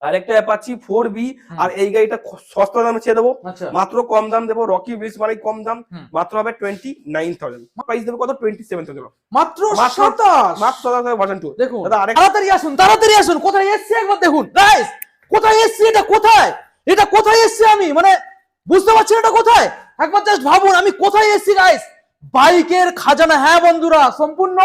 আরেকটা Apache 4B, আর এই গাড়িটা সস্তা দামে ছেড়ে দেবো, মাত্র কম দাম দেবো। রকি উইলস মানে কম দাম, মাত্র হবে 29,000। প্রাইস দেবো কত? 27,000 মাত্র 27, মাত্র 27,000 ভার্সন 2। দেখুন দাদা আরেক তাড়াতাড়ি আসুন, তাড়াতাড়ি আসুন। কোথায় এসেছি একবার দেখুন গাইস, কোথায় এসেছি, এটা কোথায়, এটা কোথায় এসেছি আমি মানে বুঝতে পারছি না এটা কোথায়। একবার জাস্ট ভাবুন আমি কোথায় এসেছি গাইস। বাইকের খাজানা, হ্যাঁ বন্ধুরা, সম্পূর্ণ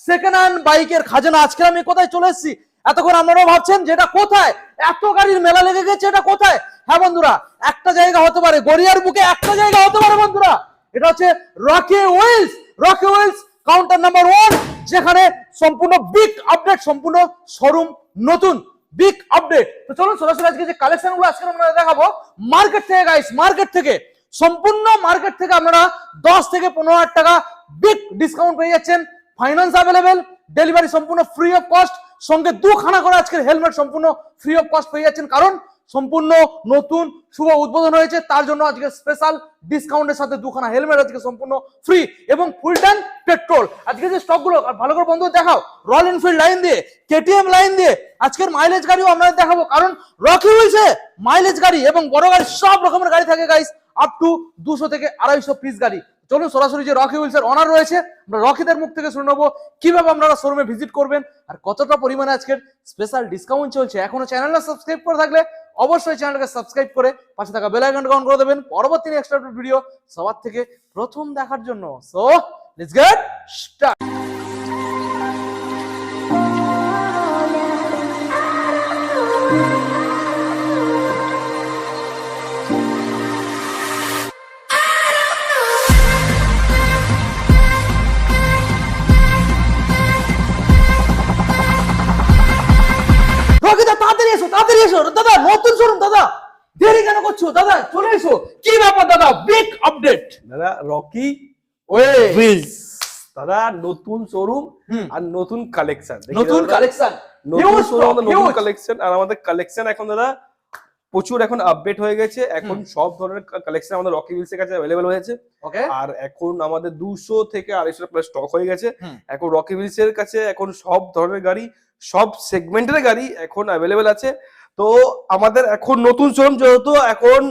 সেকেন্ড হ্যান্ড বাইকের খাজানা। আজকে আমি কোথায় চলে এসেছি, এতক্ষণ আপনারাও ভাবছেন যে এটা কোথায়, এত গাড়ির মেলা লেগে গেছে, এটা কোথায়। হ্যাঁ বন্ধুরা, একটা জায়গা হতে পারে গড়িয়ার বুকে, একটা জায়গা হতে পারে বন্ধুরা, এটা হচ্ছে Rocky Wheels. Rocky Wheels counter number 1, যেখানে সম্পূর্ণ বিগ আপডেট, সম্পূর্ণ শোরুম নতুন বিগ আপডেট। তো চলুন সরাসরি আজকে যে কালেকশন গুলো আজকে আমরা দেখাবো মার্কেট থেকে গাইস, মার্কেট থেকে, সম্পূর্ণ মার্কেট থেকে আপনারা 10 থেকে 15,000 টাকা বিগ ডিসকাউন্ট পেয়ে যাচ্ছেন। ফাইন্যান্স অ্যাভেলেবেল, ডেলিভারি সম্পূর্ণ ফ্রি অফ কস্ট, সঙ্গে 2খানা করে আজকের হেলমেট সম্পূর্ণ ফ্রি অফ কস্ট পেয়ে যাচ্ছেন। কারণ সম্পূর্ণ নতুন শুভ উদ্বোধন হয়েছে, তার জন্য আজকে স্পেশাল ডিসকাউন্টের সাথে 2খানা হেলমেট আজকে সম্পূর্ণ ফ্রি এবং ফুল ট্যাঙ্ক পেট্রোল। আজকে যে স্টকগুলো ভালো করে বন্ধু দেখাও, রয়্যাল এনফিল্ড লাইন দিয়ে, কেটিএম লাইন দিয়ে আজকের মাইলেজ গাড়িও আমরা দেখাবো। কারণ রকি উইলসে মাইলেজ গাড়ি এবং বড় গাড়ি সব রকমের গাড়ি থাকে গাইস, আপ টু 200 থেকে 250 পিস গাড়ি। চলুন সরাসরি যে রকি উইলসের ওনার রয়েছে, আমরা রকিদের মুখ থেকে শুনে নেবো কিভাবে আপনারা শোরুমে ভিজিট করবেন আর কতটা পরিমাণে আজকের স্পেশাল ডিসকাউন্ট চলছে। এখনো চ্যানেলটা সাবস্ক্রাইব করে থাকলে অবশ্যই চ্যানেলটাকে সাবস্ক্রাইব করে পাশে থাকা বেল আইকনটা অন করে দেবেন পরবর্তী নেক্সট আপডেট ভিডিও সবার থেকে প্রথম দেখার জন্য। So let's get start. তাড়াতাড়ি এসো, তাড়াতাড়ি এসো দাদা, নতুন শোরুম দাদা, দেরি কেন করছো দাদা, চলে এসো। কি ব্যাপার দাদা, বিগ আপডেট দাদা রকি উইলস দাদা, নতুন শোরুম আর নতুন কালেকশন, নতুন কালেকশন, নতুন শোরুম, নতুন কালেকশন। আর আমাদের কালেকশন এখন দাদা প্রচুর এখন আপডেট হয়ে গেছে। এখন সব ধরনের কালেকশন আমাদের রকি উইলস এর কাছে অ্যাভেলেবল হয়েছে। আর এখন আমাদের 200 থেকে 250 প্লাস স্টক হয়ে গেছে। এখন রকি উইলস এর কাছে এখন সব ধরনের গাড়ি, সব সেগমেন্টের গাড়ি এখন অ্যাভেলেবল আছে। তো আমাদের এখন নতুন শোরুম, যেহেতু এখন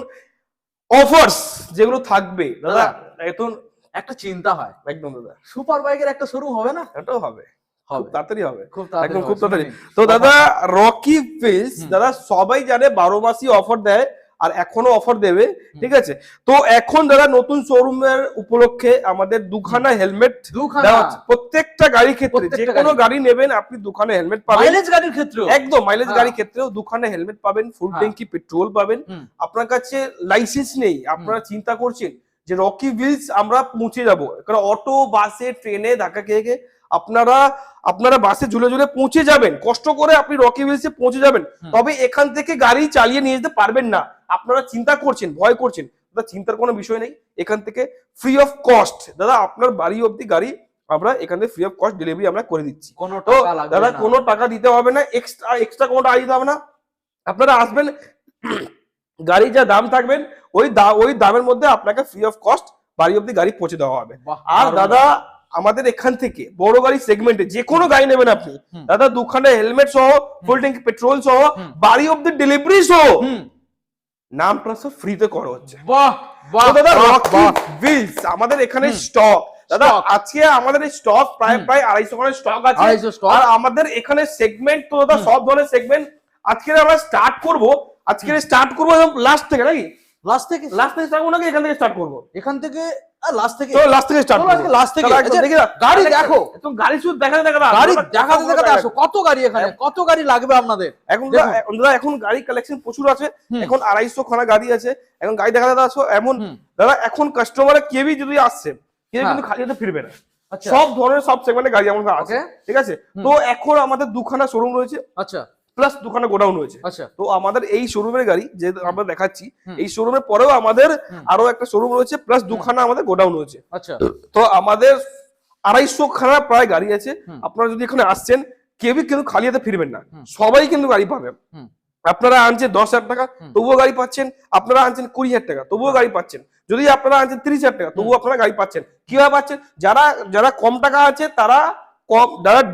অফার্স যেগুলো থাকবে দাদা, এখন একটা চিন্তা হয় একদম দাদা, সুপার বাইকের একটা শোরুম হবে না? এটাও হবে, খুব তাড়াতাড়ি হবে, একদম খুব তাড়াতাড়ি। তো দাদা রকি উইলস দাদা সবাই জানে 12 মাসই অফার দেয় আর এখনো অফার দেবে, ঠিক আছে। তো এখন দাদা নতুন শোরুমের উপলক্ষে আমাদের 2খানা হেলমেট দেওয়া হচ্ছে প্রত্যেকটা গাড়ির ক্ষেত্রে। যে কোনো গাড়ি নেবেন আপনি 2খানা হেলমেট পাবেন। মাইলেজ গাড়ির ক্ষেত্রে, একদম মাইলেজ গাড়ির ক্ষেত্রেও 2খানা হেলমেট পাবেন, ফুল ট্যাঙ্কি পেট্রোল পাবেন। আপনার কাছে লাইসেন্স নেই, আপনারা চিন্তা করছেন যে রকি উইলস আমরা পৌঁছে যাবো, কারণ অটো, বাসে, ট্রেনে ধাক্কা খেয়ে আপনারা বাসে ঝুলে ঝুলে পৌঁছে যাবেন, কষ্ট করে আপনি রকি উইলসে পৌঁছে যাবেন, তবে এখান থেকে গাড়ি চালিয়ে নিয়ে যেতে পারবেন না। আপনারা চিন্তা করছেন, ভয় করছেন, দাদা চিন্তার কোনো বিষয় নেই। এখান থেকে ফ্রি অফ কস্ট দাদা আপনার বাড়ি অব্দি গাড়ি আমরা এখান থেকে ফ্রি অফ কস্ট ডেলিভারি আমরা করে দিচ্ছি। দাদা কোনো টাকা দিতে হবে না, এক্সট্রা কোনো টাকা দিতে হবে না। আপনারা আসবেন, গাড়ি যা দাম থাকবেন ওই দামের মধ্যে আপনাকে ফ্রি অফ কস্ট বাড়ি অব্দি গাড়ি পৌঁছে দেওয়া হবে। আর দাদা আমাদের এখান থেকে বড় গাড়ি সেগমেন্টে যে কোনো গাড়ি নেবেন আপনি দাদা, 2খানা হেলমেট সহ, ফুল ট্যাঙ্ক পেট্রোল সহ, বাড়ি অব্দি ডেলিভারি সহ, নাম ট্রান্সফার ফ্রিতে করা হচ্ছে। দাদা রকি উইলস আমাদের এখানে স্টক দাদা, আজকে আমাদের এই স্টক প্রায় 250 খানা স্টক আছে। আর আমাদের এখানে সেগমেন্ট তো দাদা সব ধরনের সেগমেন্ট। আজকে আমরা স্টার্ট করবো একদম লাস্ট থেকে, নাকি লাস্ট থেকে স্টার্ট করবো, নাকি এখান থেকে স্টার্ট করবো? এখান থেকে লাস্ট থেকে স্টার্ট করবো, লাস্ট থেকে। গাড়ি দেখো, একদম গাড়ি শুধু দেখাতে আসো, কত গাড়ি এখানে, কত গাড়ি লাগবে আপনাদের। এখন গাড়ি কালেকশন প্রচুর আছে, এখন 250 খানা গাড়ি আছে। এখন গাড়ি দেখাতে আসো, এমন দাদা এখন কাস্টমার কেউই যদি আসছে কেউ কিন্তু খালি হাতে ফিরবে না। সব ধরনের সব সেগমেন্টের গাড়ি আমাদের আছে, ঠিক আছে। তো এখন আমাদের 2খানা শোরুম রয়েছে, আচ্ছা, প্লাস 2খানা গোডাউন রয়েছে। তো আমাদের এই শোরুমের গাড়ি যে আমরা দেখাচ্ছি, এই শোরুমের পরেও আমাদের আরো একটা শোরুম রয়েছে, প্লাস 2খানা আমাদের গোডাউন রয়েছে। তো আমাদের 250 খানা প্রায় গাড়ি আছে। আপনারা যদি এখানে আসছেন কেউই কিন্তু খালি হাতে ফিরবেন না, সবাই কিন্তু গাড়ি পাবেন। আপনারা আনছেন 10,000 টাকা তবুও গাড়ি পাচ্ছেন, আপনারা আনছেন 20,000 টাকা তবুও গাড়ি পাচ্ছেন, যদি আপনারা আনছেন 30,000 টাকা তবুও আপনারা গাড়ি পাচ্ছেন। কিভাবে পাচ্ছেন? যারা কম টাকা আছে তারা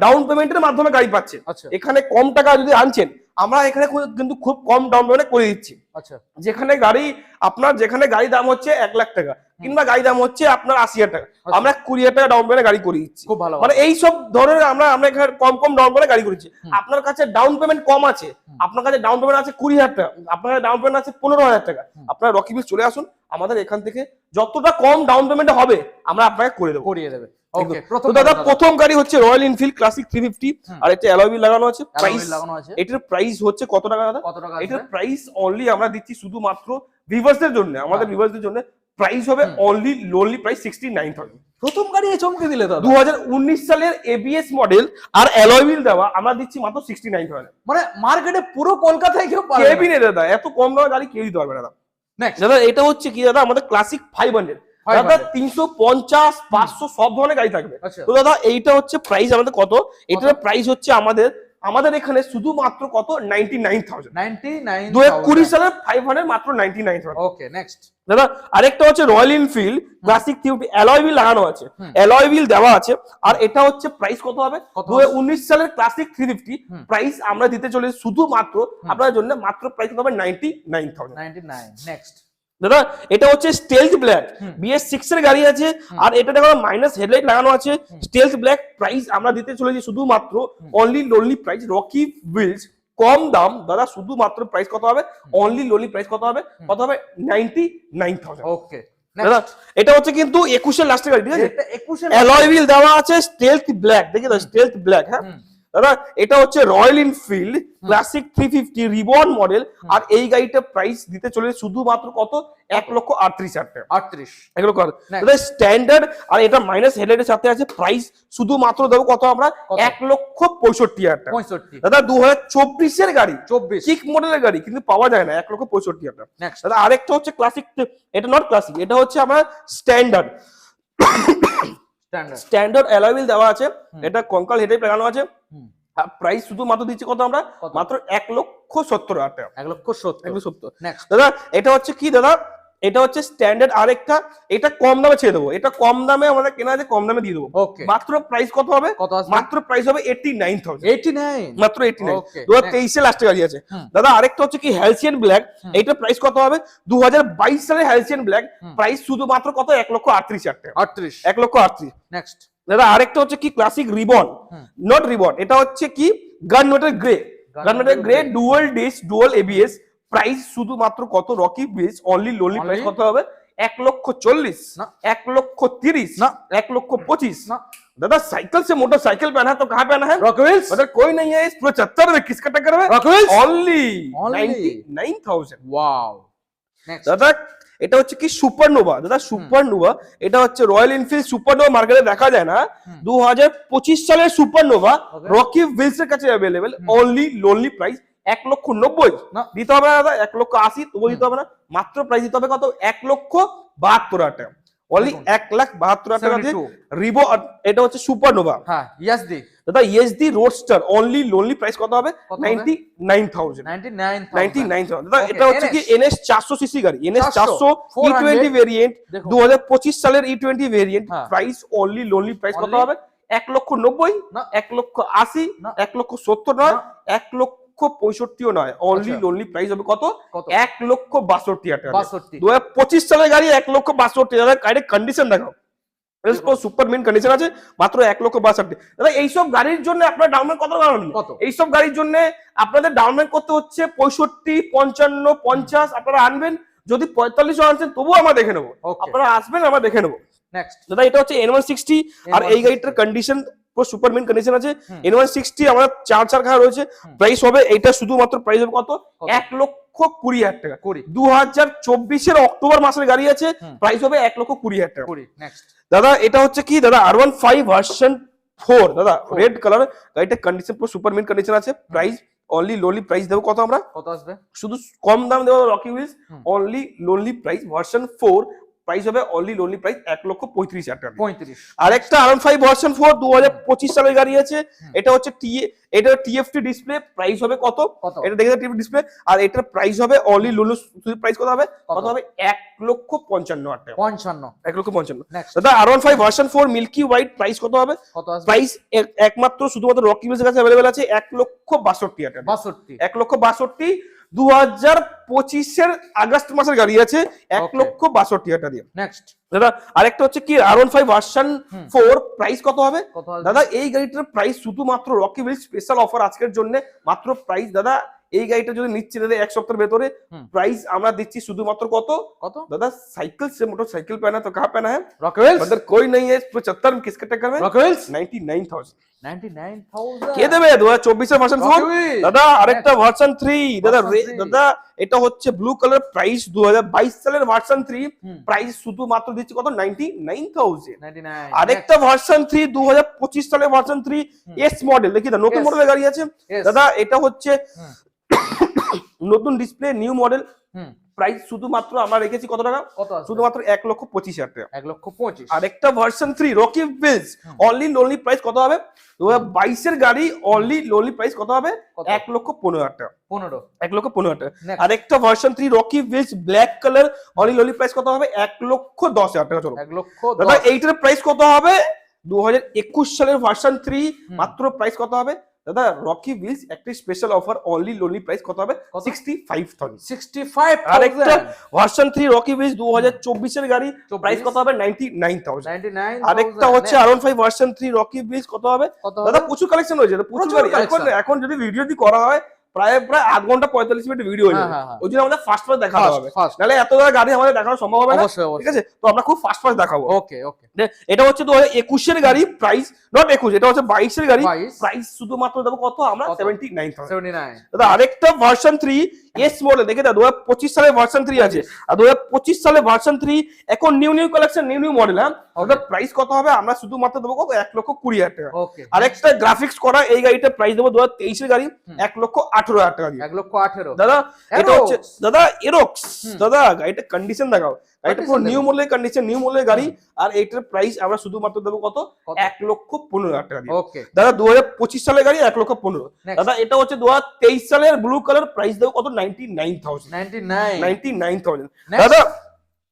ডাউন পেমেন্টের মাধ্যমে গাড়ি পাচ্ছে। এখানে কম টাকা যদি আনছেন আমরা এখানে কিন্তু খুব কম ডাউন পেমেন্টে করে দিচ্ছি। আচ্ছা যেখানে গাড়ি দাম হচ্ছে 1,00,000 টাকা কিংবা গাড়ি দাম হচ্ছে আপনার 80,000 টাকা, আমরা 20,000 টাকা ডাউন পেমেন্টে গাড়ি করে দিচ্ছি। খুব ভালো, মানে এই সব ধরনের আমরা এখানে কম ডাউন পেমেন্টে গাড়ি করেছি। আপনার কাছে ডাউন পেমেন্ট কম আছে, আপনার কাছে ডাউন পেমেন্ট আছে 20,000 টাকা, আপনার কাছে ডাউন পেমেন্ট আছে 15,000 টাকা, আপনারা রকি বিলস চলে আসুন, আমাদের এখান থেকে যতটা কম ডাউন পেমেন্টে হবে আমরা আপনাকে করিয়ে দেবে। ওকে, তো দাদা প্রথম গাড়ি হচ্ছে রয়্যাল এনফিল্ড ক্লাসিক 350 আর এটা অ্যালয় হুইল লাগানো আছে। এটার প্রাইস হচ্ছে কত টাকা দাদা? এটার প্রাইস অনলি আমরা দিচ্ছি শুধুমাত্র ভিউয়ার্সদের জন্য, আমাদের ভিউয়ার্সদের জন্য প্রাইস হবে অনলি লোনলি প্রাইস 69,000। প্রথম গাড়ি চমকে দিলে দাদা। 2019 সালের এবিএস মডেল আর অ্যালয় হুইল দেওয়া আমরা দিচ্ছি মাত্র 69,000। মানে মার্কেটে পুরো কলকাতায় কেউ পাবে কেবি নেই দাদা, এত কম দামে গাড়ি কেউই দিতে পারবে না দাদা। নেক্সট দাদা এটা হচ্ছে কি দাদা আমাদের ক্লাসিক 500 দাদা 350 500 সব ধরনের গাড়ি থাকবে। তো দাদা এইটা হচ্ছে প্রাইস আমাদের কত? এটার প্রাইস হচ্ছে আমাদের এখানে শুধুমাত্র কত 99,000। 2020 সালের 500 মাত্র 99,000। ওকে নেক্সট দাদা আরেকটা হচ্ছে Royal Enfield Classic 350 alloy wheel লাগানো আছে, অ্যালয় হুইল দেওয়া আছে, আর এটা হচ্ছে প্রাইস কত হবে? 2019 সালের ক্লাসিক 350 প্রাইস আমরা দিতে চলেছি শুধুমাত্র আপনাদের জন্য মাত্র প্রাইস কত হবে 99,000। নেক্সট দাদা এটা হচ্ছে স্টেলথ ব্ল্যাক BS6 এর গাড়ি আছে, আর এটা দেখো মাইনাস হেডলাইট লাগানো আছে, স্টেলথ ব্ল্যাক প্রাইস আমরা দিতে চলেছি শুধুমাত্র only lonely price rocky wheels কম দাম দাদা, শুধুমাত্র প্রাইস কত হবে? অনলি লোনলি প্রাইস কত হবে? 99,000। ওকে দাদা এটা হচ্ছে কিন্তু 21 এর লাস্টের গাড়ি, ঠিক আছে? অ্যালয় হুইল দেওয়া আছে স্টেলথ ব্ল্যাক, দেখি দাদা স্টেলথ ব্ল্যাক। হ্যাঁ দাদা এটা হচ্ছে Royal Enfield Classic 350 ribbon model, আর এই গাড়িটা প্রাইস দিতে চলে শুধুমাত্র কত? 1,38,000 টাকা। 1,38,000 দাদা স্ট্যান্ডার্ড, আর এটা মাইনাস হেডলাইটের সাথে আছে, প্রাইস শুধুমাত্র দেবো কত আমরা? 1,65,000 টাকা। দাদা 2024 এর গাড়ি, কিক মডেলের গাড়ি কিন্তু পাওয়া যায় না, 1,65,000 টাকা। দাদা আরেকটা হচ্ছে ক্লাসিক, এটা নট ক্লাসিক, এটা হচ্ছে আমার স্ট্যান্ডার্ড অ্যালয় হুইল দেওয়া আছে, এটা কঙ্কাল হেডলাইট লাগানো আছে, প্রাইস শুধুমাত্র দিচ্ছি কত আমরা? মাত্র 1,70,000 টাকা। 1,70,000। দাদা এটা হচ্ছে কি দাদা? এটা হচ্ছে স্ট্যান্ডার্ড আরেকটা, এটা কম দামে ছেড়ে দেবো, এটা কম দামে আমাদের কেনা আছে, কম দামে দিয়ে দেবো। মাত্র প্রাইস কত হবে? মাত্র প্রাইস হবে 89,000। মাত্র 89। 2023 এর লাস্টে গাড়ি আছে। দাদা আরেকটা হচ্ছে কি হ্যালসিয়ান ব্ল্যাক, এইটা প্রাইস কত হবে? 2022 সালের হ্যালসিয়ান ব্ল্যাক প্রাইস শুধুমাত্র কত? 1,38,000 টাকা। 1,38,000। নেক্সট দাদা আরেকটা হচ্ছে কি ক্লাসিক রিবন, নট রিবন, এটা হচ্ছে কি gunmetal grey dual disk dual ABS, price শুধুমাত্র কত? রকি বিলস অনলি লোনলি প্রাইস কত হবে? 1,40,000, 1,30,000, 1,25,000। दादा साइकिल से मोटरसाइकिल पहना है तो कहाँ पहना है? Rock wheels. अगर कोई नहीं है इस पूरे 74 में किसका टक्कर है? Rock wheels only 99,000। Wow. Next दादा এটা হচ্ছে কি সুপারনোভা, দাদা সুপারনোভা এটা হচ্ছে রয়্যাল এনফিল্ড সুপারনোভা মার্কেটে দেখা যায় না, 2025 সালের সুপারনোভা রকি হুইলস এর কাছে अवेलेबल অনলি লোনলি প্রাইস 1,90,000 দিতে হবে না দাদা, 1,80,000 তবু দিতে হবে না, মাত্র প্রাইস দিতে হবে কত? 1,72,000 টাকা। অনলি 1,72,000 টাকা দিয়ে রিবো, এটা হচ্ছে সুপারনোভা। হ্যাঁ ইএসডি দাদা, ESD roadster only lonely price কত হবে? 99,000। দাদা এটা হচ্ছে কি NS 400 সিসি গাড়ি, NS 400 E20 ভেরিয়েন্ট, 2025 সালের E20 variant, price only lonely price কত হবে? 1,90,000 না, 1,80,000, 1,70,000 নয়, 1,65,000 নয়, অনলি লোনলি প্রাইস হবে কত? 1,62,000 টাকা। 2025 সালের গাড়ি 1,62,000 টাকা। গাড়ির কন্ডিশন দেখো, সুপার মিন কন্ডিশন আছে, মাত্র 1,62,000। দাদা এইসব গাড়ির জন্য আপনার ডাউন পেমেন্ট কত টাকা? এইসব গাড়ির জন্য আপনাদের ডাউন পেমেন্ট করতে হচ্ছে 65, 55, 50। আপনারা আনবেন, যদি 45 আনছেন তবুও আমরা দেখে নেবো, আপনারা আসবেন আমরা দেখে নেবো। নেক্সট দাদা এটা হচ্ছে N160, আর এই গাড়িটার কন্ডিশন পুরো সুপার মিন কন্ডিশন আছে। N160 আমরা 4 ঘা রয়েছে, প্রাইস হবে এটা শুধুমাত্র প্রাইস হবে কত? 1,20,000 টাকা। 2024 এর অক্টোবর মাসের গাড়ি আছে, প্রাইস হবে 1,20,000 টাকা। নেক্সট দাদা এটা হচ্ছে কি দাদা R15 ভার্সন 4, দাদা রেড কালার, গাড়িটা কন্ডিশন পুরো সুপার মিন কন্ডিশন আছে, প্রাইস অনলি লোনলি প্রাইস দেবো কত? আমরা কত আসবে? শুধু কম দাম দেবো Rocky Wheels, only lonely price version 4 price হবে অনলি প্রাইস 1,35,000 টাকা। 35। আরেকটা R15 ভার্সন 4 2025 সালের গাড়ি আছে, এটা হচ্ছে এটা TFT ডিসপ্লে, প্রাইস হবে কত? কত? এটা দেখে TFT ডিসপ্লে, আর এটার প্রাইস হবে অনলি প্রাইস কত হবে? কত হবে? 1,55,000 টাকা। 55। 1,55,000। Next। দাদা R15 version 4 milky white price কত হবে? কত আসবে? প্রাইস একমাত্র শুধুমাত্র রকি ভিলসের কাছে अवेलेबल আছে 1,62,000 টাকা। 62। 1,62,000 2025 এর আগস্ট মাসের গাড়ি আছে 1,62,000 টাকা দিয়ে। নেক্সট দাদা আরেকটা হচ্ছে কি R15 ভার্সন 4 প্রাইস কত হবে? কত আসবে? দাদা এই গাড়িটার প্রাইস শুধুমাত্র রকি ভিল স্পেশাল অফার আজকের জন্য মাত্র প্রাইস দাদা এই গাড়িটা যদি নিচ্ছে দাদা এক সপ্তাহের ভেতরে প্রাইস আমরা দিচ্ছি শুধুমাত্র কত? কত? दादा साइकिल से मोटरसाइकिल पहना तो कहाँ पहना है? Rocky wheels. अगर कोई नहीं है 75 में किसके टक्कर में? Rocky wheels. 99,000 99,000 কে দেবে 2024 এর ভার্সন 4 Rocky Wheels। দাদা আরেকটা ভার্সন 3 দাদা Version 3 দাদা এটা হচ্ছে ব্লু কালার প্রাইস 2022 সালের ভার্সন 3 প্রাইস শুধুমাত্র দিচ্ছি কত 99,000 99 আরেকটা ভার্সন 3 2025 সালের ভার্সন 3 এস মডেল দেখি না নতুন Yes. মডেলের গাড়ি আছে Yes. দাদা এটা হচ্ছে নতুন ডিসপ্লে নিউ মডেল হুম প্রাইস শুধুমাত্র আমরা রেখেছি কত টাকা কত আসবে? শুধুমাত্র 1,25,000 টাকা 1,25,000 আরেকটা version 3 rocky wheels only lonely price কত হবে 2022 এর গাড়ি অনলি লোনলি প্রাইস কত হবে কত? 1,15,000 টাকা 15 1,15,000 টাকা Next. আরেকটা version 3 rocky wheels black colour only lonely price কত হবে 1,10,000 টাকা চলো 1,10,000 দাদা এইটার প্রাইস কত হবে 2021 সালের ভার্সন 3 মাত্র প্রাইস কত হবে দাদা রকি ভিলস একটা special offer only lonely price কত হবে কত? 65,000 65,000 আরেকটা ভার্সন 3 রকি ভিলস 2024 এর গাড়ি 24 প্রাইস কত হবে 99,000 99,000 আরেকটা হচ্ছে R15 ভার্সন 3 রকি ভিলস কত হবে কত দাদা হবে? প্রচুর কালেকশন হয়েছে প্রচুর প্রচুর গাড়ি এখন collection। এখন যদি ভিডিও দি করা হয় প্রায় 8 ঘন্টা 45 মিনিট ভিডিও হয়ে হ্যাঁ, যাবে হ্যাঁ, হ্যাঁ। ওই জন্য আমাদের ফাস্ট ফাস্ট দেখাতে Fast, হবে fast। নাহলে এত গাড়ি আমাদের দেখানো সম্ভব হবে না অবশ্যই, অবশ্যই। ঠিক আছে তো আমরা খুব ফাস্ট ফাস্ট দেখাবো ওকে ওকে এটা হচ্ছে 2021 এর গাড়ি প্রাইস নট 21 এটা হচ্ছে 22 এর গাড়ি 22 প্রাইস শুধুমাত্র দেবো কত আমরা কত? 79,000 79 দাদা আরেকটা ভার্সন 3 এস মডেল দেখে দাদা 2025 সালের ভার্সন 3 আছে আর 2025 সালে ভার্সন 3 এখন নিউ কালেকশন নিউ মডেল হ্যাঁ ওটা প্রাইস কত হবে আমরা শুধুমাত্র দেবো কত 1,20,000 টাকা ওকে আরেকটা গ্রাফিক্স করা এই গাড়িটা প্রাইস দেবো 2023 এর গাড়ি 1,18,000 টাকা দিয়ে 1,18,000 দাদা এটা Aerox। হচ্ছে দাদা এরক্স দাদা গাড়িটা কন্ডিশন দেখাও গাড়িটা পুরো নিউ মডেলের কন্ডিশন নিউ মডেলের গাড়ি আর এইটার প্রাইস আমরা শুধুমাত্র দেবো কত কত? 1,15,000 টাকা দিয়ে ওকে দাদা 2025 সালের গাড়ি 1,15,000 Next। দাদা এটা হচ্ছে 2023 সালের ব্লু কালার প্রাইস দেবো কত 99,000 99 99,000 Next। দাদা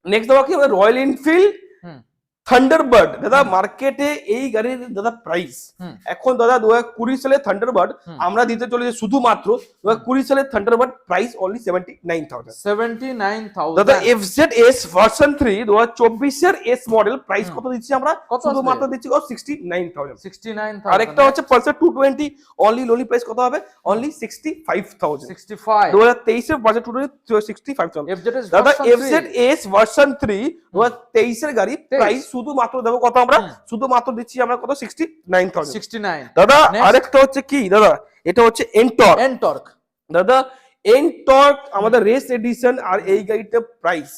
নেক্সট দেবো কি রয়্যাল এনফিল্ড হুম থান্ডারবার্ড দাদা মার্কেটে এই গাড়ির দাদা প্রাইস হুম। এখন দাদা 2020 সালে থান্ডারবার্ড আমরা দিতে চলেছি শুধুমাত্র 2020 সালে থান্ডারবার্ড প্রাইস অনলি 79,000 79,000 দাদা FZS ভার্সন 3 2024 এর এস মডেল প্রাইস কত দিচ্ছি আমরা কত আসবে? শুধুমাত্র দিচ্ছি কত 69,000 69,000 আরেকটা হচ্ছে পালসার 220 অনলি লোনলি প্রাইস কত হবে অনলি 65,000 65 2023 এর বাজেট 65,000 FZS দাদা version 3 FZS ভার্সন 3 2023 এর গাড়ি প্রাইস শুধুমাত্র দেবো কত আমরা শুধুমাত্র দিচ্ছি আমরা কত 69,000 69 দাদা Next। আরেকটা হচ্ছে কি দাদা এটা হচ্ছে এনটর্ক এনটর্ক দাদা এনটর্ক আমাদের রেস এডিশন আর এই গাড়িটার প্রাইস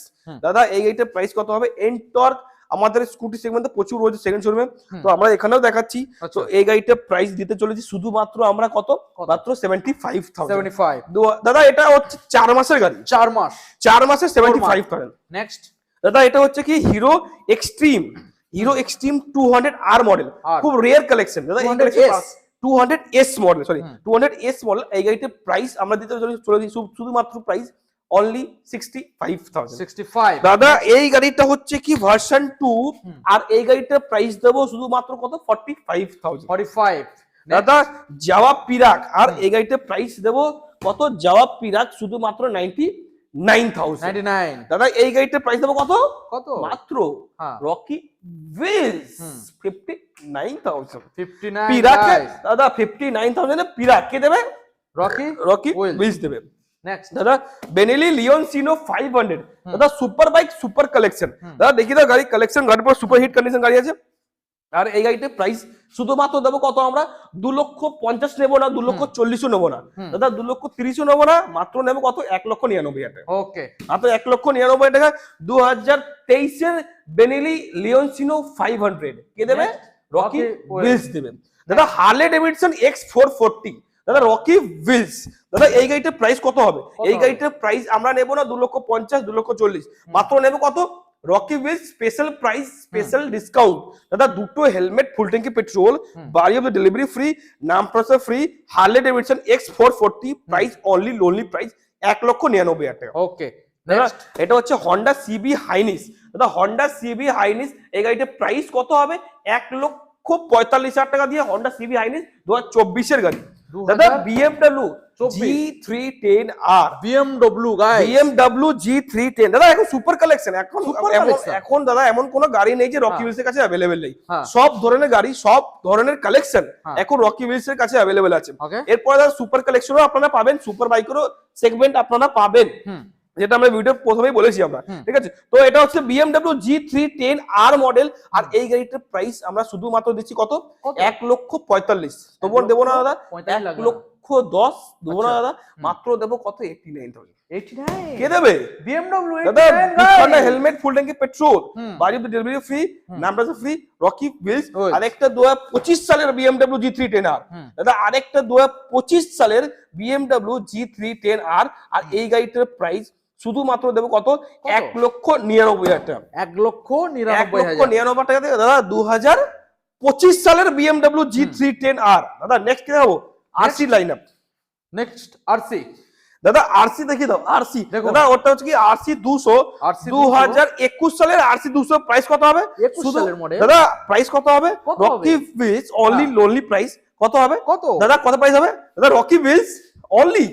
দাদা এই গাড়িটার প্রাইস কত হবে এনটর্ক আমাদের স্কুটি সেগমেন্টে প্রচুর রয়েছে সেকেন্ড শোরুমে তো আমরা এখানেও দেখাচ্ছি তো এই গাড়িটার প্রাইস দিতে চলেছি শুধুমাত্র আমরা কত মাত্র 75,000 75 দাদা এটা হচ্ছে 4 মাসের গাড়ি 4 মাস 4 মাসে 75,000 নেক্সট দাদা এটা হচ্ছে কি Hero Xtreme 200R model R। খুব রেয়ার কালেকশন দাদা এই 200S collection 200S model sorry 200S model এই গাড়িটার প্রাইস আমরা দিতে চলেছি শুধুমাত্র প্রাইস অনলি 65,000 65 দাদা এই গাড়িটা হচ্ছে কি ভার্সন 2 আর এই গাড়িটার প্রাইস দেবো শুধুমাত্র কত 45,000 45 দাদা জবাব পিরাক আর এই গাড়িটার প্রাইস দেবো কত জবাব পিরাক শুধুমাত্র 99,000 99 দাদা এই গাড়িটার প্রাইস দেবো কত কত মাত্র হ্যাঁ রকি ভিলস 59,000 59 পিরাক guys। দাদা 59,000 এ পিরাক কে দেবে রকি রকি Wheels। ভিলস দেবে নেক্সট দাদা বেনেলি লিওন সিনো 500 দাদা সুপার বাইক সুপার কালেকশন দাদা দেখি দাও গাড়ি কালেকশন গাড়ির পর সুপার হিট কন্ডিশন গাড়ি আছে আর এই গাড়িটার প্রাইস শুধুমাত্র দেবো কত আমরা 2,50,000 নেবো না 2,40,000 নেবো না দাদা 2,30,000 নেবো না মাত্র নেবো কত 1,99,000 টাকা ওকে মাত্র 1,99,000 টাকা 2023 এর বেনেলি লিওন সিনো 500 কে দেবে রকি ভিলস দেবে দাদা হার্লে ডেভিডসন X440 দাদা রকি ভিলস দাদা এই গাড়িটার প্রাইস কত হবে এই গাড়িটার প্রাইস আমরা নেবো না 2,50,000 2,40,000 মাত্র নেবো কত Rocky Wheels special price special discount দাদা দুটো হেলমেট ফুল ট্যাঙ্কি পেট্রোল বাড়ি অফ দ্য ডেলিভারি ফ্রি নাম process free Harley Davidson X440 price only lonely price 1,99,000 টাকা ওকে দাদা এটা হচ্ছে হন্ডা সিবি হাইনিস দাদা হন্ডা সিবি হাইনিস এই গাড়িটার প্রাইস কত হবে 1,45,000 টাকা দিয়ে হন্ডা সিবি হাইনিস 2024 এর গাড়ি দাদা BMW G310R BMW guys BMW G310 দাদা এখন সুপার কালেকশন এখন দাদা এমন কোনো গাড়ি নেই যে রকি হুইলস এর কাছে অ্যাভেলেবেল নেই সব ধরনের গাড়ি সব ধরনের কালেকশন এখন রকি হুইলস এর কাছে অ্যাভেলেবেল আছে এরপর দাদা সুপার কালেকশনও আপনারা পাবেন সুপার বাইকেরও সেগমেন্ট আপনারা পাবেন যেটা আমরা ভিডিও প্রথমেই বলেছি আমরা ঠিক আছে তো এটা হচ্ছে BMW G310R মডেল আর এই গাড়িটার প্রাইস আমরা শুধুমাত্র দিচ্ছি কত 1,45,000 তবু দেবো না দাদা 1,10,000 দেবো না দাদা মাত্র দেবো কত 89,000 কে দেবে BMW দাদা দুখানা হেলমেট ফুল ট্যাঙ্কি পেট্রোল বাড়ি delivery free number free Rocky Wheels আরেকটা 2025 সালের BMW G310R দাদা আরেকটা 2025 সালের BMW G310R আর এই গাড়িটার প্রাইস শুধুমাত্র দেবো কত 1,99,000 টাকা 1,99,000 টাকা থেকে দাদা 2025 সালের BMW G310R দাদা নেক্সট কি দেবো আরসি লাইনআপ নেক্সট আরসি দাদা আরসি দেখিয়ে দাও আরসি দাদা ওটা হচ্ছে কি আরসি 200 2021 সালের আরসি 200 প্রাইস কত হবে 21 সালের মডেল দাদা প্রাইস কত হবে Rocky Wheels only lonely price কত হবে কত दादा कत प्राइस হবে दादा रॉकी व्हील्स ओनली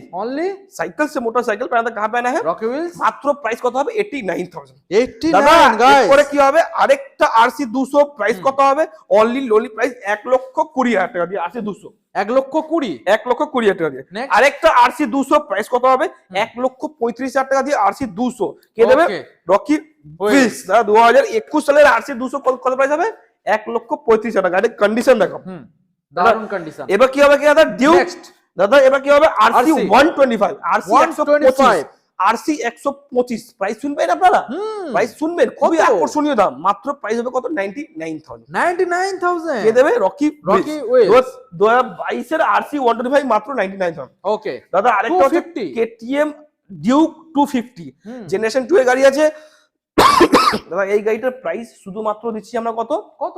साइकिल से मोटरसाइकिल पहना कहां पहना है रॉकी व्हील्स মাত্র প্রাইস কত হবে 89,000 89 গাইস পরে কি হবে আরেকটা আরসি 200 প্রাইস কত হবে অনলি লোনলি প্রাইস 1,20,000 টাকা দিয়ে আরসি 200 1,20,000 টাকা দিয়ে আরেকটা আরসি 200 প্রাইস কত হবে 1,35,000 টাকা দিয়ে আরসি 200 কে দেবে রকি হুইলস দাদা 2021 সালের আরসি 200 কত প্রাইস হবে 1,35,000 টাকা গাড়ির কন্ডিশন দেখো দারুণ কন্ডিশন এবার কি হবে কি দাদা ডিউক দাদা এবার কি হবে আরসি 125 আরসি 125 আরসি 125 প্রাইস শুনবেন আপনারা প্রাইস শুনবেন খুবই আকর্ষণীয় দাম মাত্র প্রাইস হবে কত 99,000 কে দেবে রকি 2022 এর আরসি 125 মাত্র 99,000 ওকে দাদা আরেকটা হচ্ছে কেটিএম ডিউক 250 জেনারেশন 2 এর গাড়ি আছে দাদা এই গাড়িটার প্রাইস শুধুমাত্র দিচ্ছি আমরা কত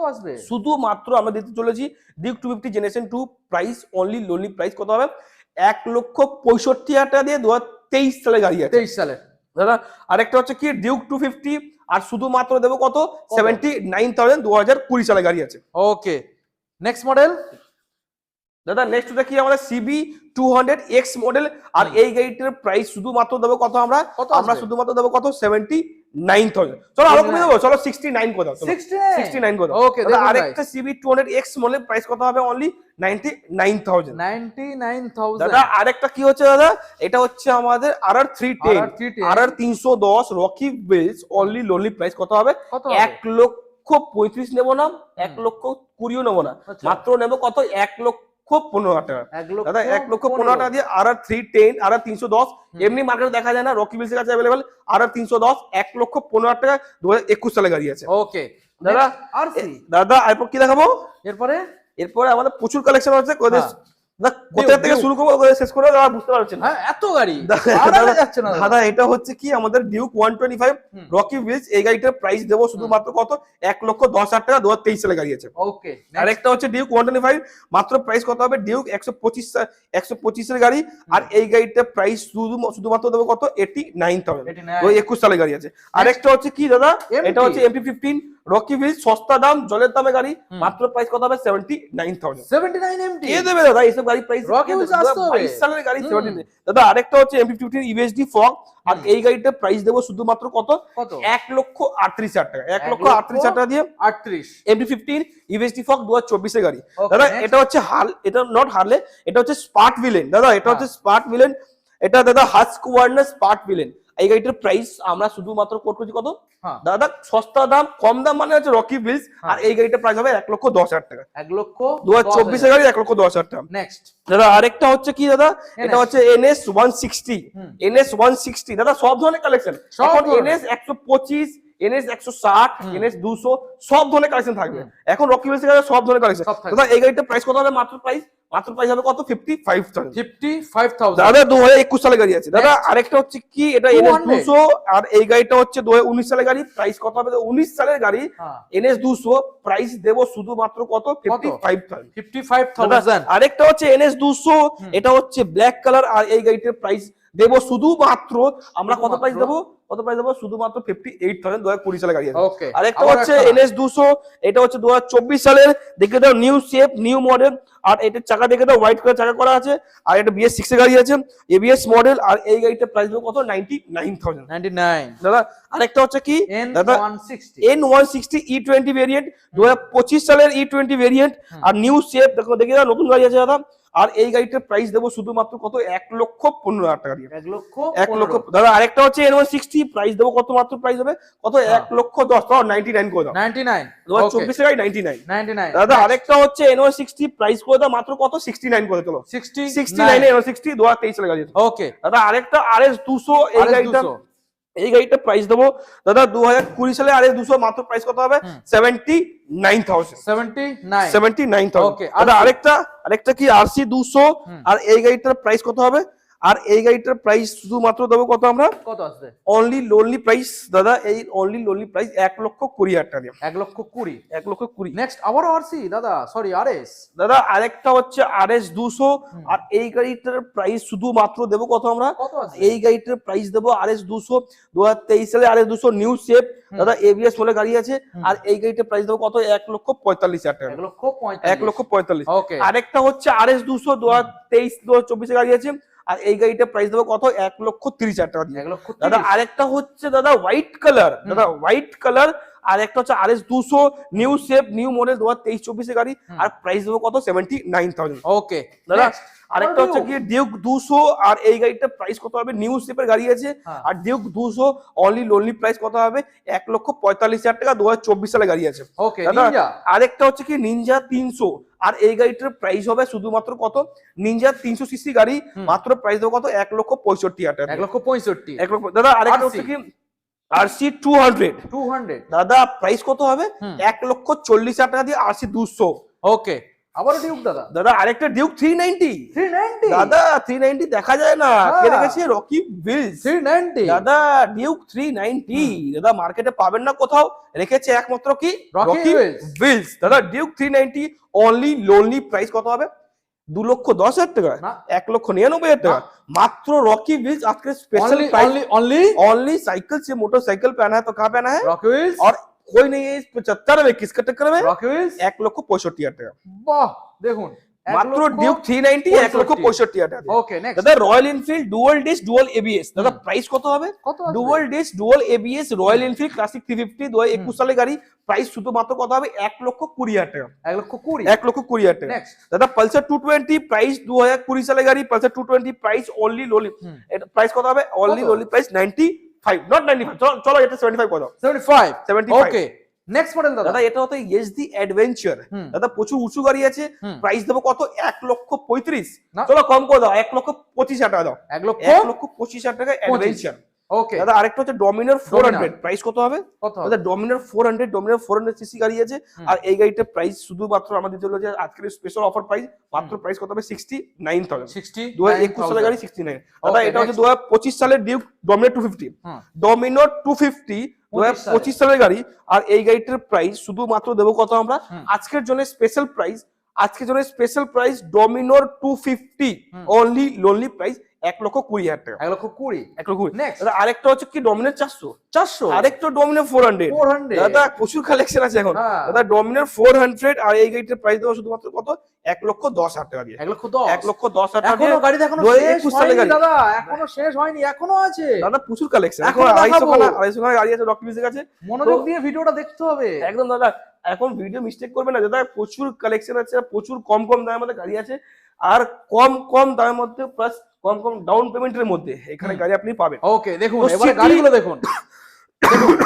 আসবে শুধুমাত্র আমরা দিতে চলেছি Duke 250 generation 2 price only lonely price কত হবে 1,65,000 টাকা দিয়ে 2023 সালে গাড়ি আছে 23 সালে দাদা আরেকটা হচ্ছে কি ডিউক 250 আর শুধুমাত্র দেবো কত 79,000 2020 সালে গাড়ি আছে ওকে নেক্সট মডেল দাদা নেক্সট দেখি আমাদের সিবি 200X মডেল আর এই গাড়িটার প্রাইস শুধুমাত্র দেবো কত আমরা শুধুমাত্র দেবো কত 79,000 চলো আরো কমে দেবো চলো 69 করে দাও 69 করে দাও ওকে আরেকটা সিবি 200X মডেল প্রাইস কত হবে অনলি 99,000 দাদা আরেকটা কি হচ্ছে দাদা এটা হচ্ছে আমাদের RR 310 Rocky Wheels only lonely price কত হবে 1,35,000 নেবো না 1,20,000 নেবো না মাত্র নেবো কত 1,15,000 টাকা দাদা 1,15,000 টাকা দিয়ে RR 310 এমনি মার্কেটে দেখা যায় না রকি হুইলস এর কাছে अवेलेबल RR 310 1,15,000 টাকা 2021 সালে গাড়ি আছে ওকে দাদা দাদা এরপর কি দেখাবো এরপরে আমাদের প্রচুর কালেকশন আছে কোথা থেকে শুরু করবো শেষ করে বুঝতে পারছেন হ্যাঁ এত গাড়ি যাচ্ছে না দাদা এটা হচ্ছে কি আমাদের ডিউক 125 রকি হুইলস এই গাড়িটার প্রাইস দেবো শুধুমাত্র কত 1,10,000 টাকা 2023 সালে গাড়ি আছে ওকে আরেকটা হচ্ছে ডিউক 125 মাত্র প্রাইস কত হবে ডিউক 125 এর গাড়ি আর এই গাড়িটার প্রাইস শুধুমাত্র দেবো কত 89,000 21 সালে গাড়ি আছে আরেকটা হচ্ছে কি দাদা এটা হচ্ছে MP15 রকি হুইলস সস্তা দাম জলের দামে গাড়ি মাত্র প্রাইস কত হবে 79,000 MT কে দেবে দাদা এইসব গাড়ি প্রাইস রকি হুইলস আসতে হবে 22 সালের গাড়ি 79 দাদা আরেকটা হচ্ছে MP15 EVSD ফগ আর এই গাড়িটার প্রাইস দেবো শুধুমাত্র কত 1,38,000 টাকা 1,38,000 টাকা দিয়ে 38 MP15 EVSD ফগ 2024 এর গাড়ি দাদা এটা হচ্ছে এটা নট হার্লে এটা হচ্ছে স্পার্ট ভিলেন দাদা এটা হচ্ছে স্পার্ট ভিলেন এটা দাদা হাস্কওয়ার্নার স্পার্ট ভিলেন এই গাড়িটার প্রাইস আমরা শুধুমাত্র কোট করছি কত দাদা সস্তা দাম কম দাম মানে হচ্ছে রকি হুইলস আর এই গাড়িটার প্রাইস হবে 1,10,000 টাকা 2024 এর গাড়ি 1,10,000 টাকা নেক্সট দাদা আরেকটা হচ্ছে কি দাদা এটা হচ্ছে NS 160 দাদা সব ধরনের কালেকশন এখন NS 125 NS 160, NS 200 সব ধরনের কালেকশন থাকবে। এখন রকি ভিলস এর সব ধরনের কালেকশন। সব থাকবে। দাদা এই গাড়িটার প্রাইস কত হবে? মাত্র প্রাইস হবে কত? 55,000। 55,000 দাদা 2021 সালে গাড়ি আছে। দাদা আরেকটা হচ্ছে কি, এটা NS 200 আর এই গাড়িটা হচ্ছে 2019 সালের গাড়ি। প্রাইস কত হবে? 19 সালের গাড়ি NS 200 প্রাইস দেব শুধুমাত্র কত? 55,000। 55,000। আরেকটা হচ্ছে NS 200, এটা হচ্ছে ব্ল্যাক কালার, আর এই গাড়িটার প্রাইস দেব শুধুমাত্র আমরা কত প্রাইস দেব? শুধুমাত্র 58,000। 2020 সালের গাড়ি আছে। ওকে, আরেকটা হচ্ছে NS 200, এটা হচ্ছে 2024 সালের। দেখে দাও নিউ শেপ, নিউ মডেল, আর এটার চাকা দেখে দাও হোয়াইট কালার চাকা করা আছে, আর এটা BS 6 এর গাড়ি আছে, ABS মডেল, আর এই গাড়িটার প্রাইস দেব কত? 99,000। 99। দাদা আরেকটা হচ্ছে কি, দাদা N160 N160 E20 ভেরিয়েন্ট, 2025 সালের E20 ভেরিয়েন্ট, আর নিউ শেপ দেখে দাও, নতুন গাড়ি আছে দাদা। আর এই গাড়িটার প্রাইস দেবো শুধুমাত্র কত? 1,15,000 টাকা দিয়ে। 1,00,000। দাদা আরেকটা হচ্ছে N160, প্রাইস দেবো কত? মাত্র প্রাইস হবে কত? 1,10,000। 99 করে দাও। 99 2024 এর গাড়ি 99। 99। দাদা আরেকটা হচ্ছে N160, প্রাইস করে দাও মাত্র কত? 69 করে চলো। 69 N160 2023 সালের গাড়ি। ওকে। দাদা আরেকটা RS 200, এই গাড়িটা প্রাইস দেবো দাদা 2020 সালে RS 200 মাত্র প্রাইস কত হবে? 79,000। 79,000। ওকে। দাদা আরেকটা কি RC 200, আর এই গাড়িটার প্রাইস কত হবে? আর এই গাড়িটার প্রাইস শুধুমাত্র দেবো কত? আমরা কত আসবে? অনলি লোনলি প্রাইস দাদা, এই অনলি লোনলি প্রাইস 1,20,000 টাকা দিয়ে। 1,20,000। 1,20,000। নেক্সট আবারও RC দাদা, সরি RS। দাদা আরেকটা হচ্ছে RS 200, আর এই গাড়িটার প্রাইস শুধুমাত্র দেবো কত? আমরা কত আসবে? এই গাড়িটার প্রাইস দেবো RS 200, 2023 সালে RS 200 নিউ শেপ দাদা, ABS বলে গাড়ি আছে, আর এই গাড়িটার প্রাইস দেবো কত? 1,45,000 টাকা। 1,45,000। ওকে। আরেকটা হচ্ছে RS 200 2023 2024 গাড়ি আছে, আর এই গাড়িটার প্রাইস দেবো কত? 1,30,000 টাকা দিয়ে। 1,30,000। দাদা আরেকটা হচ্ছে দাদা হোয়াইট কালার, দাদা হোয়াইট কালার, আর একটা হচ্ছে RS 200 new shape, new model 2023-24 গাড়ি, আর প্রাইস দেবো কত? 79,000। ওকে। দাদা আরেকটা হচ্ছে কি ডিউক 200, আর এই গাড়িটার প্রাইস কত হবে? নিউ শেপের গাড়ি আছে, আর ডিউক 200 অনলি লোনলি প্রাইস কত হবে? 1,45,000 টাকা। 2024 সালে গাড়ি আছে। ওকে। দাদা আরেকটা হচ্ছে কি নিনজা 300, আর এই গাড়িটার প্রাইস হবে শুধুমাত্র কত? নিনজা 300 সিসি গাড়ি, মাত্র প্রাইস দেবো কত? 1,65,000 টাকা। 1,65,000। 1,00,000। দাদা আরেকটা হচ্ছে কি RC 200, দাদা প্রাইস কত হবে? 1,40,000 টাকা দিয়ে RC 200। ওকে। আবার ডিউক দাদা আরেকটা ডিউক 390। দাদা 390 দেখা যায় না, কে রেখেছে? রকি ভিলস 390। দাদা ডিউক 390 দাদা মার্কেটে পাবেন না কোথাও, রেখেছে একমাত্র কি? রকি ভিলস। দাদা ডিউক 390 অনলি লোনলি প্রাইস কত হবে? 2,10,000 টাকা, 1,99,000 টাকা। मात्र रॉकी व्हील्स आज के स्पेशल प्राइस ओनली साइकिल से मोटरसाइकिल पहना है तो कहाँ पहना है रॉकी व्हील्स और कोई नहीं है इस 75 में किसका टक्कर में रॉकी व्हील्स 1,65,000 টাকা বাহ দেখুন মাত্র ডিউক 390 1,65,000 টাকা ওকে নেক্সট দাদা royal Enfield dual disk dual ABS দাদা প্রাইস কত হবে dual disk dual ABS royal Enfield Classic 350 2021 সালের গাড়ি প্রাইস শুধুমাত্র কত হবে 1,20,000 টাকা 1,20,000 টাকা দাদা পালসার 220 প্রাইস 2020 সালের গাড়ি পালসার 220 প্রাইস অনলি লোলি এটা প্রাইস কত হবে অনলি লোলি প্রাইস 95 নট 95 চলো এটা 75 কত 75 ওকে নেক্সট মডেল দাদা এটা হতো এসডি অ্যাডভেঞ্চার দাদা প্রচুর উঁচু গাড়ি আছে প্রাইস দেবো কত 1,35,000 চলো কম করে দাও 1,25,000 টাকা দাও 1,25,000 টাকা অ্যাডভেঞ্চার ওকে দাদা আরেকটা হচ্ছে ডমিনার 400 প্রাইস কত হবে দাদা ডমিনার 400 সিসি গাড়ি আছে আর এই গাড়িটার প্রাইস শুধুমাত্র আমাদের জন্য যে আজকের স্পেশাল অফার প্রাইস মাত্র প্রাইস কত হবে 69,000 2021 সালের গাড়ি 69 দাদা এটা হচ্ছে 2025 সালের ডিউক ডমিনার 250 2025 সালের গাড়ি আর এই গাড়িটার প্রাইস শুধুমাত্র দেবো কত আমরা আজকের জন্য স্পেশাল প্রাইস ডমিনোর 250 অনলি লোনলি প্রাইস 1,20,000 টাকা 1,20,000 আরেকটা হচ্ছে কি ডমিনার 400 আরেকটা ডমিনার 400 দাদা প্রচুর কালেকশন আছে এখন দাদা ডমিনার 400 আর এই গাড়িটার প্রাইস দেবো শুধুমাত্র কত 1,10,000 টাকা দিয়ে 1,10,000 টাকা এখনো গাড়ি এখনো শেষ হয়নি দাদা এখনো শেষ হয়নি এখনো আছে দাদা প্রচুর কালেকশন এখন 250 খানা গাড়ি আছে রকি ভিলসের কাছে মনোযোগ দিয়ে ভিডিওটা দেখতে হবে একদম দাদা এখন ভিডিও মিস্টেক করবে না দাদা প্রচুর কালেকশন আছে প্রচুর কম দামের মধ্যে গাড়ি আছে আর কম দামের মধ্যে প্লাস কম ডাউন পেমেন্টের মধ্যে এখানে গাড়ি আপনি পাবেন ওকে দেখুন এবারে গাড়িগুলো দেখুন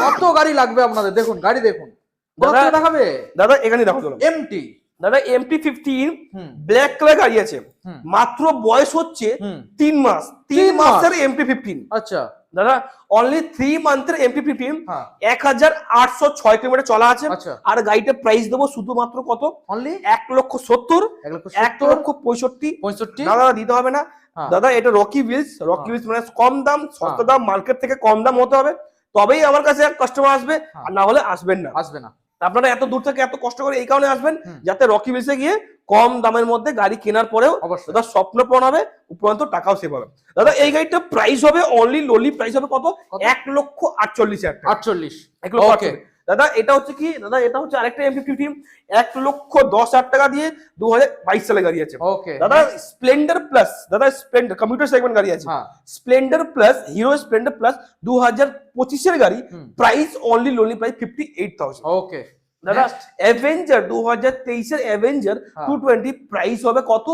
কত গাড়ি লাগবে আপনাদের দেখুন গাড়ি দেখুন দাদা দেখাবে দাদা এখানে দেখো চলো এমটি দাদা MT-15 হুম ব্ল্যাক কালার গাড়ি আছে, হুম মাত্র বয়স হচ্ছে হুম 3 মাস। 3 মাস। মাসের MT-15 আচ্ছা দাদা, অনলি 3 মান্থের MT-15, হ্যাঁ 1806 কিলোমিটার চলা আছে। আচ্ছা আর গাড়িটার প্রাইস দেবো শুধুমাত্র কত, অনলি 1,70,000, 1,65,000। 1,65,000 দাদা দিতে হবে না হ্যাঁ দাদা, এটা রকি হুইলস। রকি হ্যাঁ হুইলস মানে কম দাম, সস্তা হ্যাঁ দাম, মার্কেট থেকে কম দাম হতে হবে, তবেই আমার কাছে কাস্টমার আসবে, হ্যাঁ আর না হলে আসবেন না। আসবে না আপনারা এত দূর থেকে এত কষ্ট করে এই কারণে আসবেন, হুম যাতে রকি হুইলসে গিয়ে কম দামের মধ্যে গাড়ি কেনার পরেও অবশ্যই দাদা স্বপ্ন পূরণ হবে, উপরন্ত টাকাও সেভ হবে। দাদা এই গাড়িটার প্রাইস হবে অনলি লোলি প্রাইস হবে কত, কত? 1,48,000 টাকা। 48 1,48,000 ওকে দাদা। এটা হচ্ছে কি দাদা, এটা হচ্ছে আরেকটা MT-15, 1,10,000 টাকা দিয়ে 2022 সালে গাড়ি আছে। ওকে দাদা স্প্লেন্ডার প্লাস, দাদা স্প্লেন্ডার কমিউটার সেগমেন্ট গাড়ি আছে, হ্যাঁ Splendor plus, hero Splendor plus 2025 এর গাড়ি, হুম প্রাইস অনলি লোলি প্রাইস 58,000। ওকে দাদা অ্যাভেঞ্জার 2023 এর অ্যাভেঞ্জার হ্যাঁ 220 প্রাইস হবে কত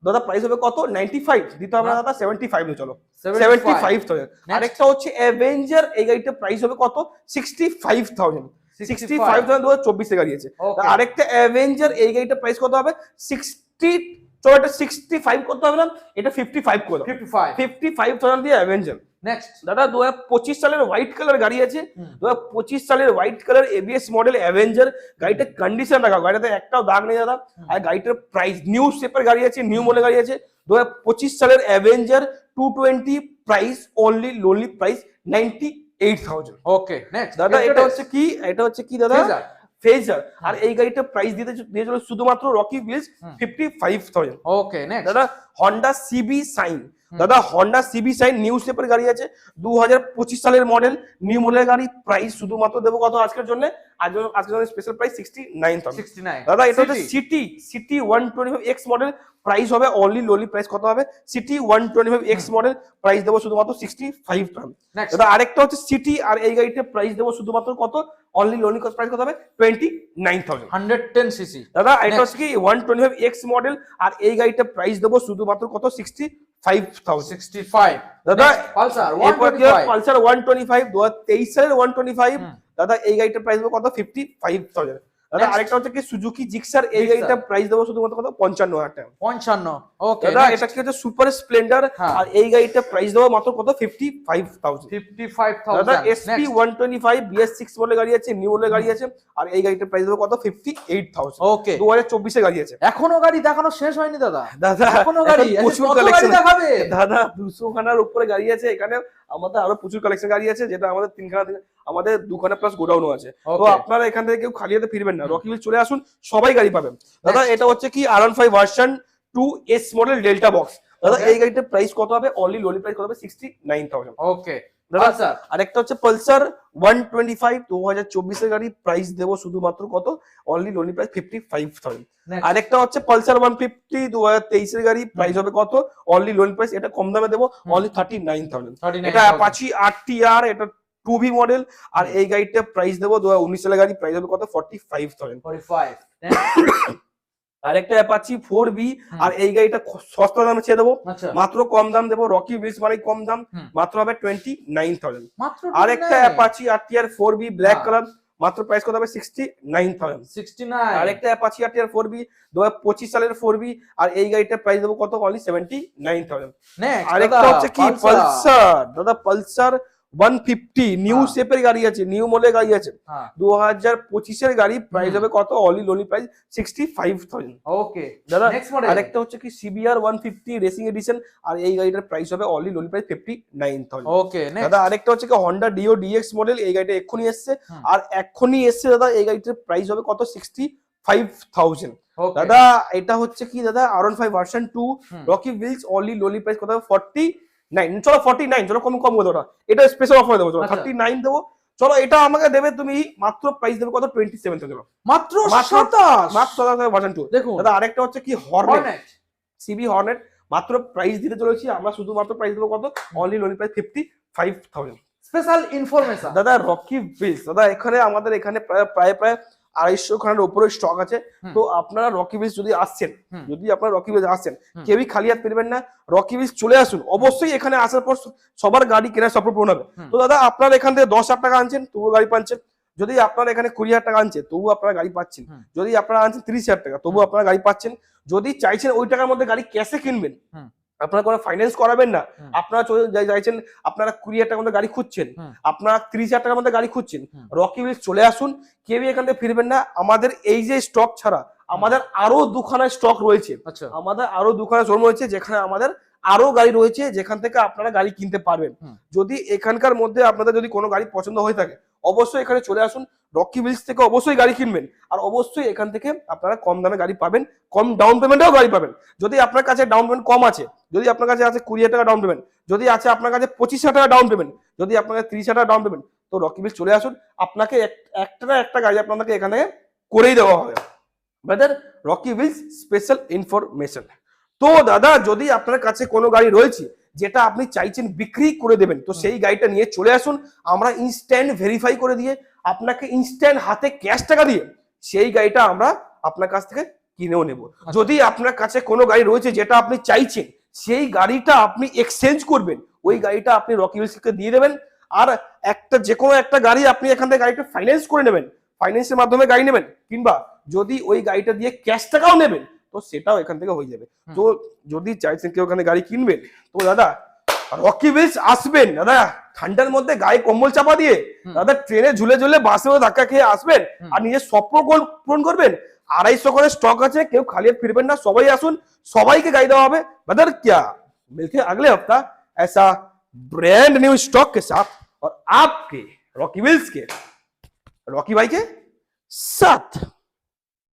দাদা, প্রাইস হবে কত 95 দিতে হবে না দাদা, 75 এ চলো 75,000। আরেকটা হচ্ছে অ্যাভেঞ্জার, এই গাড়িটার প্রাইস হবে কত 65,000। 65,000 2024 এ গাড়ি আছে। ওকে আরেকটা অ্যাভেঞ্জার, এই গাড়িটার প্রাইস কত হবে 60, চলো এটা 65 করতে হবে না, এটা 55 করে দাও, 55 55,000 দিয়ে অ্যাভেঞ্জার। নেক্সট দাদা 2025 সালের হোয়াইট কালার গাড়ি আছে, হুম 2025 সালের white colour ABS model Avenger. গাড়িটা কন্ডিশন রাখা, গাড়িতে একটাও দাগ নেই দাদা। আর গাড়িটার প্রাইস নিউ শেপের গাড়ি আছে, নিউ মডেল গাড়ি আছে, 2025 সালের Avenger 220 price only lonely price 98,000। Okay next দাদা এটা হচ্ছে কি, এটা হচ্ছে কি দাদা, ফেজার। আর এই গাড়িটার প্রাইস দিয়ে চলে শুধুমাত্র রকি হুইলস 55,000। ওকে নেক্সট দাদা হন্ডা সিবি সাইন, দাদা হন্ডা সিবি সাইন নিউ শেপের গাড়ি আছে, 2025 সালের মডেল, নিউ মডেলের গাড়ি। প্রাইস শুধুমাত্র দেবো কত আজকের জন্য, আজকের জন্য স্পেশাল প্রাইস 69,000। 69 দাদা এটা হচ্ছে সিটি 125X মডেল, প্রাইস হবে অনলি লোলি প্রাইস কত হবে, সিটি 125X মডেল, প্রাইস দেবো শুধুমাত্র 65,000। নেক্সট দাদা আরেকটা হচ্ছে সিটি, আর এই গাড়িটার প্রাইস দেবো শুধুমাত্র কত, অনলি লোলি প্রাইস কত হবে 29,000। 110 সিসি দাদা এটা হচ্ছে কি 125X মডেল, আর এই গাড়িটার প্রাইস দেবো শুধুমাত্র কত 65,000। 65 দাদা পালসার এরপর কি 125 পালসার 125 2023 সালের 125, হুম। দাদা এই গাড়িটার প্রাইস দেবো কত 55,000। দাদা Next. আরেকটা হচ্ছে কি সুজুকি জিক্সার, এই Gixxer। গাড়িটার প্রাইস দেবো শুধুমাত্র কত 55,000 টাকা। 55 ওকে দাদা এটা কি হচ্ছে সুপার স্প্লেন্ডার, হ্যাঁ। আর এই গাড়িটার প্রাইস দেবো মাত্র কত 55,000। 55,000 দাদা SP 125 BS6 মডেল গাড়ি আছে, নিউ মডেল গাড়ি আছে, আর এই গাড়িটার প্রাইস দেবো কত 58,000। ওকে 2024 এর গাড়ি আছে। এখনো গাড়ি দেখানো শেষ হয়নি দাদা, দাদা এখনো গাড়ি এখন প্রচুর কত গাড়ি কালেকশন দেখাবে দাদা, 200 খানার উপরে গাড়ি আছে এখানে। আমাদের আরো প্রচুর কালেকশন গাড়ি আছে, যেটা আমাদের 3খানা আমাদের 2খানা প্লাস গোডাউনও আছে। তো Okay. আপনারা এখান থেকে কেউ খালি হাতে ফিরবেন না, রকি হুইল চলে আসুন, সবাই গাড়ি পাবেন। দাদা এটা হচ্ছে কি R15 version 2S model delta box. দাদা Okay. এই গাড়িটার প্রাইস কত হবে, অনলি লোলি প্রাইস কত হবে 69,000। ওকে দাদা পালসার আরেকটা হচ্ছে পালসার 125 2024 এর গাড়ি, প্রাইস দেবো শুধুমাত্র কত, অনলি লোনি প্রাইস 55,000। Next. আরেকটা হচ্ছে পালসার 150 2023 এর গাড়ি, প্রাইস হবে কত, অনলি লোন প্রাইস, এটা কম দামে দেবো অনলি 39,000। 39,000 এটা অ্যাপাচি RTR, এটা 2V মডেল, আর এই গাড়িটা প্রাইস দেবো 2019 সালের গাড়ি, প্রাইস হবে কত 45,000। 45 আরেকটা অ্যাপাচি 4V, আর এই গাড়িটা সস্তা দামে ছেড়ে দেবো, আচ্ছা মাত্র কম দাম দেবো, রকি হুইলস মানে কম দাম, হুম। মাত্র হবে 29,000। মাত্র আরেকটা 29 অ্যাপাচি RTR 4V ব্ল্যাক হ্যাঁ। কালার, মাত্র প্রাইস কত হবে 69,000। 69 আরেকটা অ্যাপাচি RTR 4V 2025 সালের 4V, আর এই গাড়িটার প্রাইস দেবো কত, অনলি 79,000। নেক্সট আরেকটা হচ্ছে কি পালসার, দাদা পালসার 150 নিউ হ্যাঁ। শেপের গাড়ি আছে, নিউ মডেল গাড়ি আছে, হ্যাঁ 2025 এর গাড়ি, প্রাইস হুম। হবে কত, অনলি লোনি প্রাইস 65,000। ওকে দাদা নেক্সট মডেল আরেকটা হচ্ছে কি CBR 150 রেসিং এডিশন, আর এই গাড়িটার প্রাইস হবে only lonely price 59,000। Okay next দাদা আরেকটা হচ্ছে কি হন্ডা ডিও DX মডেল, এই গাড়িটা এক্ষুনি এসছে, হুম। আর এক্ষুনি এসছে দাদা, এই গাড়িটার প্রাইস হবে কত 65,000। ওকে দাদা এটা হচ্ছে কি দাদা R15 ভার্সন 2 হুম। রকি হুইলস, অনলি লোলি প্রাইস কত হবে 49, চলো 49, চলো কম করে দেবো, এটা স্পেশাল অফার দেবো, চলো আচ্ছা। 39 দেবো। চলো এটা আমাকে দেবে তুমি মাত্র, প্রাইস দেবে কত 27,000। মাত্র মাত্র 27 মাত্র ভার্সন 2। দেখুন দাদা আরেকটা হচ্ছে কি হর্নেট হর্নেট CB হর্নেট, মাত্র প্রাইস দিতে চলেছি আমরা, শুধুমাত্র প্রাইস দেবো কত, only lonely price 55,000। Special information দাদা রকি হুইলস, দাদা এখানে আমাদের এখানে প্রায় 250 খানার উপরে স্টক আছে। হুম। তো আপনারা রকি হুইলস যদি আসছেন, হুম। যদি আপনারা রকি হুইলস আসছেন, হুম। কেউই খালি হাত ফিরবেন না, রকি হুইলস চলে আসুন অবশ্যই। এখানে আসার পর সবার গাড়ি কেনার স্বপ্ন পূরণ হবে। হুম। তো দাদা আপনারা এখান থেকে 10,000 টাকা আনছেন, তবুও গাড়ি পাচ্ছেন, যদি আপনারা এখানে 20,000 টাকা আনছে তবু আপনারা গাড়ি পাচ্ছেন, যদি আপনারা আনছেন 30,000 টাকা তবু আপনারা গাড়ি পাচ্ছেন। যদি চাইছেন ওই টাকার মধ্যে গাড়ি ক্যাশে কিনবেন, আপনারা কোনো ফাইন্যান্স করাবেন না, আপনারা চাইছেন আপনারা 20,000 টাকার মধ্যে গাড়ি খুঁজছেন, আপনারা 30,000 টাকার মধ্যে গাড়ি খুঁজছেন, রকি হুইলস চলে আসুন, কেউই এখান থেকে ফিরবেন না। আমাদের এই যে স্টক ছাড়া আমাদের আরো দুখানা স্টক রয়েছে, আচ্ছা আমাদের আরো দুখানা শোরুম রয়েছে যেখানে আমাদের আরো গাড়ি রয়েছে, যেখান থেকে আপনারা গাড়ি কিনতে পারবেন। যদি এখানকার মধ্যে আপনাদের যদি কোনো গাড়ি পছন্দ হয়ে থাকে অবশ্যই এখানে চলে আসুন, রকি হুইলস থেকে অবশ্যই গাড়ি কিনবেন, আর অবশ্যই এখান থেকে আপনারা কম দামে গাড়ি পাবেন, কম ডাউন পেমেন্টেও গাড়ি পাবেন। যদি আপনার কাছে ডাউন পেমেন্ট কম আছে, যদি আপনার কাছে আছে 20,000 টাকা ডাউন পেমেন্ট, যদি আছে আপনার কাছে 25,000 টাকা ডাউন পেমেন্ট, যদি আপনার কাছে 30,000 টাকা ডাউন পেমেন্ট, তো রকি হুইলস চলে আসুন, আপনাকে একটা না একটা গাড়ি আপনাদেরকে এখান থেকে করেই দেওয়া হবে। Brother, Rocky Wheels special information. তো দাদা, যদি আপনার কাছে কোনো গাড়ি রয়েছে যেটা আপনি চাইছেন বিক্রি করে দেবেন, তো সেই গাড়িটা নিয়ে চলে আসুন, আমরা ইনস্ট্যান্ট ভেরিফাই করে দিয়ে আপনাকে ইনস্ট্যান্ট হাতে ক্যাশ টাকা দিয়ে সেই গাড়িটা আমরা আপনার কাছ থেকে কিনেও নেব। যদি আপনার কাছে কোনো গাড়ি রয়েছে যেটা আপনি চাইছেন, সেই গাড়িটা আপনি এক্সচেঞ্জ করবেন, ওই গাড়িটা আপনি রকি হুইলসকে দিয়ে দেবেন, আর একটা যে কোনো একটা গাড়ি আপনি এখান থেকে গাড়িটা ফাইন্যান্স করে নেবেন, ফাইন্যান্সের মাধ্যমে গাড়ি নেবেন, কিংবা যদি ওই গাড়িটা দিয়ে ক্যাশ টাকাও নেবেন তো সেটাও এখান থেকে হয়ে যাবে। তো যদি চাইছেন কেউ ওখানে গাড়ি কিনবেন, তো দাদা রকি হুইলস আসবেন, দাদা ঠান্ডার মধ্যে গায়ে কম্বল চাপা দিয়ে দাদা ট্রেনে ঝুলে ঝুলে বাসেও ধাক্কা খেয়ে আসবেন আর নিজের স্বপ্ন পূরণ করবেন। 250 করে স্টক আছে, কেউ খালি ফিরবেন না, সবাই আসুন, সবাইকে গাড়ি দেওয়া হবে। ব্রাদার क्या मिलते हैं अगले हफ्ता ऐसा ब्रांड न्यू स्टॉक के साथ और आपके रॉकी व्हील्स के रॉकी भाई के साथ।